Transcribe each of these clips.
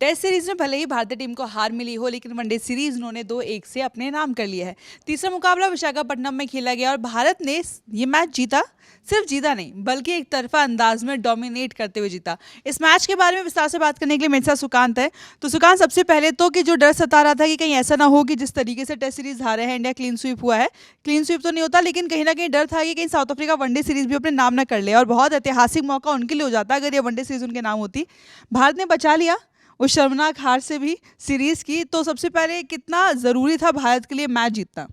Test series में भले ही भारतीय टीम को हार मिली हो, लेकिन वनडे सीरीज उन्होंने 2-1 से अपने नाम कर लिया है। तीसरा मुकाबला विशाखापट्टनम में खेला गया और भारत ने ये मैच जीता। सिर्फ जीता नहीं, बल्कि एक तरफा अंदाज में डोमिनेट करते हुए जीता। इस मैच के बारे में विस्तार से बात करने के लिए मेरे साथ सुकांत है। तो सुकांत, सबसे पहले तो कि जो डर सता रहा था कि कहीं ऐसा ना हो कि जिस तरीके से टेस्ट सीरीज हारे हैं, इंडिया क्लीन स्वीप हुआ है। क्लीन स्वीप तो नहीं होता, लेकिन कहीं ना कहीं डर था कि कहीं साउथ अफ्रीका वनडे सीरीज भी अपने नाम ना कर ले, और बहुत ऐतिहासिक मौका उनके लिए हो जाता अगर ये वनडे सीरीज उनके नाम होती। भारत ने बचा लिया उस शर्मनाक हार से भी सीरीज की। तो सबसे पहले कितना ज़रूरी था भारत के लिए मैच जीतना?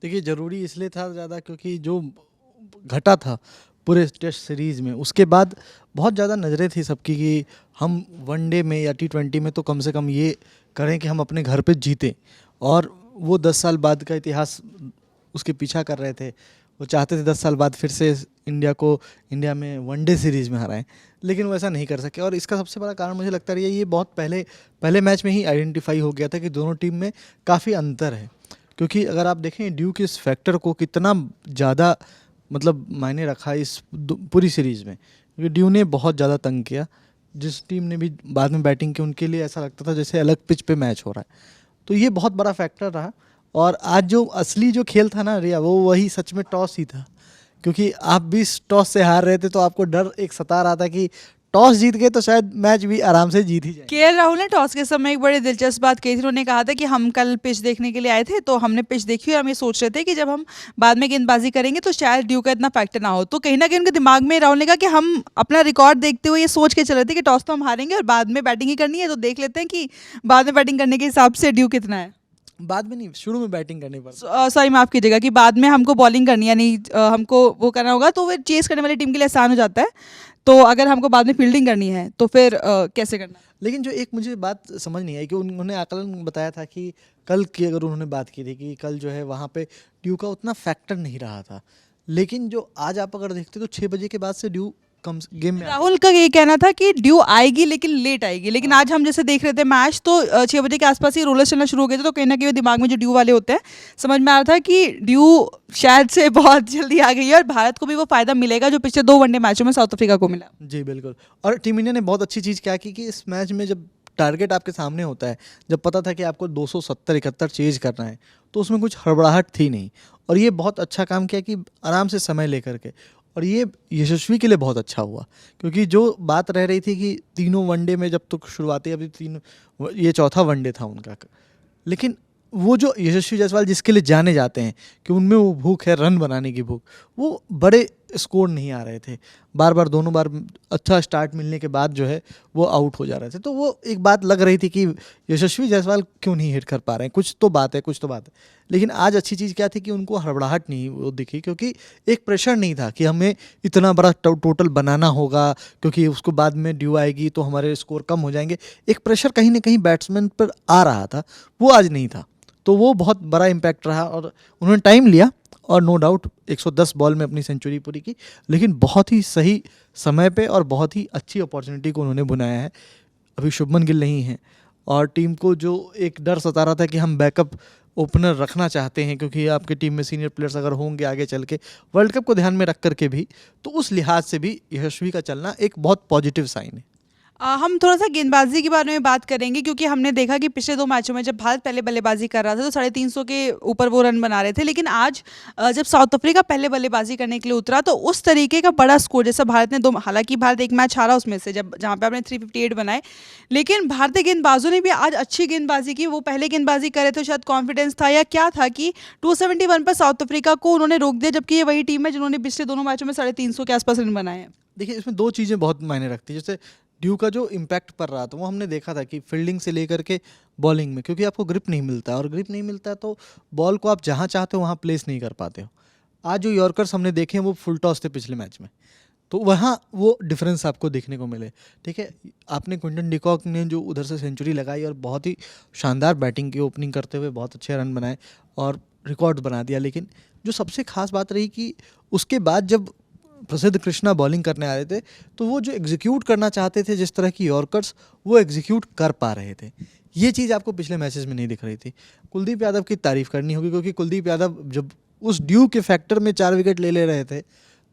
देखिए, ज़रूरी इसलिए था ज़्यादा क्योंकि जो घटा था पूरे टेस्ट सीरीज़ में, उसके बाद बहुत ज़्यादा नज़रें थी सबकी कि हम वनडे में या T20 में तो कम से कम ये करें कि हम अपने घर पे जीतें। और वो 10 साल बाद का इतिहास उसके पीछा कर रहे थे। वो चाहते थे 10 साल बाद फिर से इंडिया में वनडे सीरीज़ में हराएं, लेकिन वो ऐसा नहीं कर सके। और इसका सबसे बड़ा कारण मुझे लगता है ये बहुत पहले मैच में ही आइडेंटिफाई हो गया था कि दोनों टीम में काफ़ी अंतर है। क्योंकि अगर आप देखें ड्यू के इस फैक्टर को कितना ज़्यादा मतलब मायने रखा इस पूरी सीरीज़ में, क्योंकि ड्यू ने बहुत ज़्यादा तंग किया। जिस टीम ने भी बाद में बैटिंग की उनके लिए ऐसा लगता था जैसे अलग पिच पे मैच हो रहा है। तो ये बहुत बड़ा फैक्टर रहा। और आज जो असली जो खेल था ना रिया, वो वही सच में टॉस ही था। क्योंकि आप भी टॉस से हार रहे थे तो आपको डर एक सता रहा था कि टॉस जीत गए तो शायद मैच भी आराम से जीत ही जाए। केएल राहुल ने टॉस के समय एक बड़ी दिलचस्प बात कही थी। उन्होंने कहा था कि हम कल पिच देखने के लिए आए थे, तो हमने पिच देखी और हम ये सोच रहे थे कि जब हम बाद में गेंदबाजी करेंगे तो शायद ड्यू का इतना फैक्टर ना हो। तो कहीं ना कहीं उनके दिमाग में राहुल ने कहा कि हम अपना रिकॉर्ड देखते हुए ये सोच के चल रहे थे कि टॉस तो हम हारेंगे और बाद में बैटिंग ही करनी है, तो देख लेते हैं कि बाद में बैटिंग करने के हिसाब से ड्यू कितना है। बाद में नहीं, शुरू में बैटिंग करनी पड़ती। सॉरी, माफ कीजिएगा, कि बाद में हमको बॉलिंग करनी है, यानी हमको वो करना होगा, तो फिर चेस करने वाली टीम के लिए आसान हो जाता है। तो अगर हमको बाद में फील्डिंग करनी है तो फिर कैसे करना है? लेकिन जो एक मुझे बात समझ नहीं आई कि उन्होंने आकलन बताया था कि कल की अगर उन्होंने बात की थी कि कल जो है वहाँ पे ड्यू का उतना फैक्टर नहीं रहा था। लेकिन जो आज आप अगर देखते तो 6 बजे के बाद से ड्यू कम गेम में राहुल का ये कहना था कि ड्यू आएगी लेकिन लेट आएगी, लेकिन आज हम जैसे देख रहे थे मैच, तो 6 बजे के आसपास ही रोलर चलना शुरू हो गए थे। तो कहीं ना कहीं दिमाग में जो ड्यू वाले होते हैं, समझ में आ रहा था कि ड्यू शायद से बहुत जल्दी आ गई है और भारत को भी वो फायदा मिलेगा जो पिछले 2 वनडे मैचों में साउथ अफ्रीका को मिला। जी बिल्कुल। और टीम इंडिया ने बहुत अच्छी चीज़ क्या की कि इस मैच में जब टारगेट आपके सामने होता है, जब पता था कि आपको 270-71 चेज करना है, तो उसमें कुछ हड़बड़ाहट थी नहीं। और ये बहुत अच्छा काम किया कि आराम से समय लेकर के। और ये यशस्वी के लिए बहुत अच्छा हुआ, क्योंकि जो बात रह रही थी कि तीनों वनडे में जब तक शुरुआती अभी ये चौथा वनडे था उनका, लेकिन वो जो यशस्वी जायसवाल जिसके लिए जाने जाते हैं कि उनमें वो भूख है, रन बनाने की भूख, वो बड़े स्कोर नहीं आ रहे थे। दोनों बार अच्छा स्टार्ट मिलने के बाद जो है वो आउट हो जा रहे थे। तो वो एक बात लग रही थी कि यशस्वी जायसवाल क्यों नहीं हिट कर पा रहे हैं, कुछ तो बात है। लेकिन आज अच्छी चीज़ क्या थी कि उनको हड़बड़ाहट नहीं वो दिखी, क्योंकि एक प्रेशर नहीं था कि हमें इतना बड़ा टोटल बनाना होगा, क्योंकि उसको बाद में ड्यू आएगी तो हमारे स्कोर कम हो जाएंगे। एक प्रेशर कहीं ना कहीं बैट्समैन पर आ रहा था, वो आज नहीं था। तो वो बहुत बड़ा इम्पैक्ट रहा। और उन्होंने टाइम लिया और नो डाउट 110 बॉल में अपनी सेंचुरी पूरी की, लेकिन बहुत ही सही समय पे और बहुत ही अच्छी अपॉर्चुनिटी को उन्होंने बुनाया है। अभी शुभमन गिल नहीं है और टीम को जो एक डर सता रहा था कि हम बैकअप ओपनर रखना चाहते हैं, क्योंकि आपकी टीम में सीनियर प्लेयर्स अगर होंगे आगे चल के वर्ल्ड कप को ध्यान में रख करके भी, तो उस लिहाज से भी यशस्वी का चलना एक बहुत पॉजिटिव साइन है। हम थोड़ा सा गेंदबाजी के बारे में बात करेंगे, क्योंकि हमने देखा कि पिछले 2 मैचों में जब भारत पहले बल्लेबाजी कर रहा था तो 350 के ऊपर वो रन बना रहे थे, लेकिन आज जब साउथ अफ्रीका पहले बल्लेबाजी करने के लिए उतरा तो उस तरीके का बड़ा स्कोर जैसा भारत ने हालांकि भारत एक मैच हारा उसमें से, जहाँ पे आपने 358 बनाए, लेकिन भारतीय गेंदबाजों ने भी आज अच्छी गेंदबाजी की। वो पहले गेंदबाजी करे तो शायद कॉन्फिडेंस था या क्या था कि 271 पर साउथ अफ्रीका को उन्होंने रोक दिया, जबकि ये वही टीम है जिन्होंने पिछले दोनों मैचों में 350 के आसपास रन बनाए हैं। देखिए, इसमें 2 चीज़ें बहुत मायने रखती है। जैसे ड्यू का जो इम्पैक्ट पड़ रहा था वो हमने देखा था कि फील्डिंग से लेकर के बॉलिंग में, क्योंकि आपको ग्रिप नहीं मिलता, और ग्रिप नहीं मिलता तो बॉल को आप जहाँ चाहते हो वहाँ प्लेस नहीं कर पाते हो। आज जो यॉर्कर्स हमने देखे हैं वो फुल टॉस थे पिछले मैच में, तो वहाँ वो डिफरेंस आपको देखने को मिले। ठीक है, आपने क्विंटन डिकॉक ने जो उधर से सेंचुरी लगाई और बहुत ही शानदार बैटिंग की, ओपनिंग करते हुए बहुत अच्छे रन बनाए और रिकॉर्ड बना दिया। लेकिन जो सबसे खास बात रही कि उसके बाद जब प्रसिद्ध कृष्णा बॉलिंग करने आ रहे थे, तो वो जो एग्जीक्यूट करना चाहते थे जिस तरह की यॉर्कर्स, वो एग्जीक्यूट कर पा रहे थे। ये चीज़ आपको पिछले मैचेस में नहीं दिख रही थी। कुलदीप यादव की तारीफ करनी होगी, क्योंकि कुलदीप यादव जब उस ड्यू के फैक्टर में 4 विकेट ले रहे थे,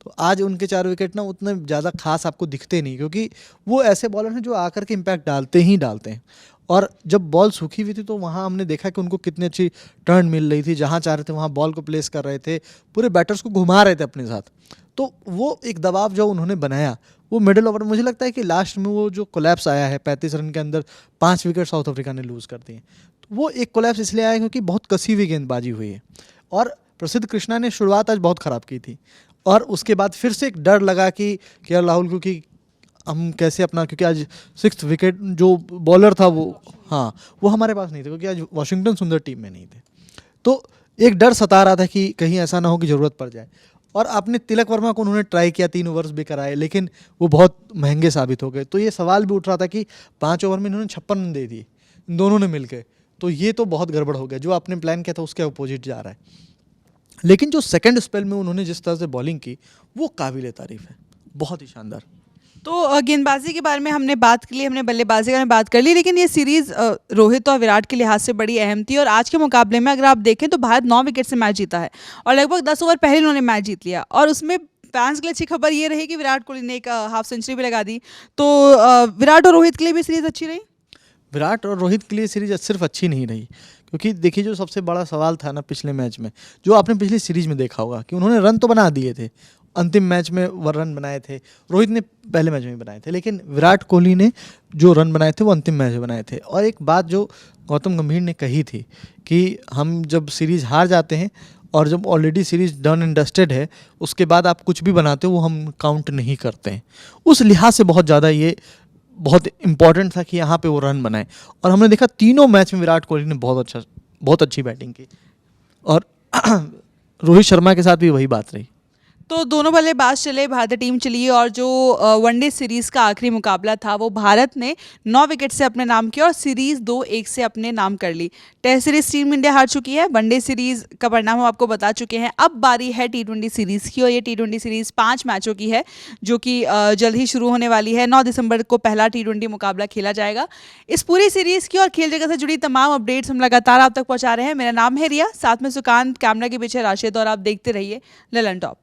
तो आज उनके 4 विकेट ना उतने ज़्यादा खास आपको दिखते नहीं, क्योंकि वो ऐसे बॉलर हैं जो आकर के इम्पैक्ट डालते ही डालते हैं। और जब बॉल सूखी हुई थी तो वहाँ हमने देखा कि उनको कितनी अच्छी टर्न मिल रही थी, जहाँ चाह रहे थे वहाँ बॉल को प्लेस कर रहे थे, पूरे बैटर्स को घुमा रहे थे अपने साथ। तो वो एक दबाव जो उन्होंने बनाया वो मिडिल ओवर, मुझे लगता है कि लास्ट में वो जो कोलैप्स आया है 35 रन के अंदर 5 विकेट साउथ अफ्रीका ने लूज़ कर दिए, तो वो एक कोलैप्स इसलिए आया क्योंकि बहुत कसी हुई गेंदबाजी हुई है। और प्रसिद्ध कृष्णा ने शुरुआत आज बहुत ख़राब की थी, और उसके बाद फिर से एक डर लगा कि केएल राहुल, क्योंकि हम कैसे अपना, क्योंकि आज 6th विकेट जो बॉलर था वो, हाँ, वो हमारे पास नहीं थे क्योंकि आज वाशिंगटन सुंदर टीम में नहीं थे। तो एक डर सता रहा था कि कहीं ऐसा ना हो कि ज़रूरत पड़ जाए। और आपने तिलक वर्मा को उन्होंने ट्राई किया, 3 ओवर्स भी कराए, लेकिन वो बहुत महंगे साबित हो गए। तो ये सवाल भी उठ रहा था कि 5 ओवर में इन्होंने 56 रन दे दिए इन दोनों ने मिलकर, तो ये तो बहुत गड़बड़ हो गया, जो आपने प्लान किया था उसके अपोजिट जा रहा है। लेकिन जो सेकंड स्पेल में उन्होंने जिस तरह से बॉलिंग की वो काबिल तारीफ है, बहुत ही शानदार। तो गेंदबाजी के बारे में हमने बात कर ली, हमने बल्लेबाजी के बारे में बात कर ली, लेकिन ये सीरीज़ रोहित और विराट के लिहाज से बड़ी अहम थी। और आज के मुकाबले में अगर आप देखें तो भारत 9 विकेट से मैच जीता है और लगभग 10 ओवर पहले उन्होंने मैच जीत लिया। और उसमें फैंस के लिए अच्छी खबर ये रही कि विराट कोहली ने एक हाफ सेंचुरी भी लगा दी। तो विराट और रोहित के लिए भी सीरीज़ अच्छी रही। विराट और रोहित के लिए सीरीज सिर्फ अच्छी नहीं रही, क्योंकि देखिए जो सबसे बड़ा सवाल था ना पिछले मैच में, जो आपने पिछली सीरीज में देखा होगा कि उन्होंने रन तो बना दिए थे, अंतिम मैच में वो रन बनाए थे, रोहित ने पहले मैच में भी बनाए थे, लेकिन विराट कोहली ने जो रन बनाए थे वो अंतिम मैच में बनाए थे। और एक बात जो गौतम गंभीर ने कही थी कि हम जब सीरीज हार जाते हैं और जब already series done and dusted है, उसके बाद आप कुछ भी बनाते हो वो हम काउंट नहीं करते हैं। उस लिहाज से बहुत ज़्यादा ये बहुत इंपॉर्टेंट था कि यहाँ पे वो रन बनाए। और हमने देखा तीनों मैच में विराट कोहली ने बहुत अच्छी बैटिंग की, और रोहित शर्मा के साथ भी वही बात रही। तो दोनों बल्लेबाज चले, भारतीय टीम चली, और जो वनडे सीरीज़ का आखिरी मुकाबला था वो भारत ने 9 विकेट से अपने नाम किया और सीरीज़ 2-1 से अपने नाम कर ली। टेस्ट सीरीज़ टीम इंडिया हार चुकी है, वनडे सीरीज़ का परिणाम हम आपको बता चुके हैं। अब बारी है टी20 सीरीज़ की, और ये टी20 सीरीज़ 5 मैचों की है जो कि जल्द ही शुरू होने वाली है। 9 दिसंबर को पहला टी20 मुकाबला खेला जाएगा। इस पूरी सीरीज़ की और खेल जगत से जुड़ी तमाम अपडेट्स हम लगातार आप तक पहुँचा रहे हैं। मेरा नाम है रिया, साथ में सुकांत, कैमरा के पीछे राशिद, और आप देखते रहिए ललन टॉप।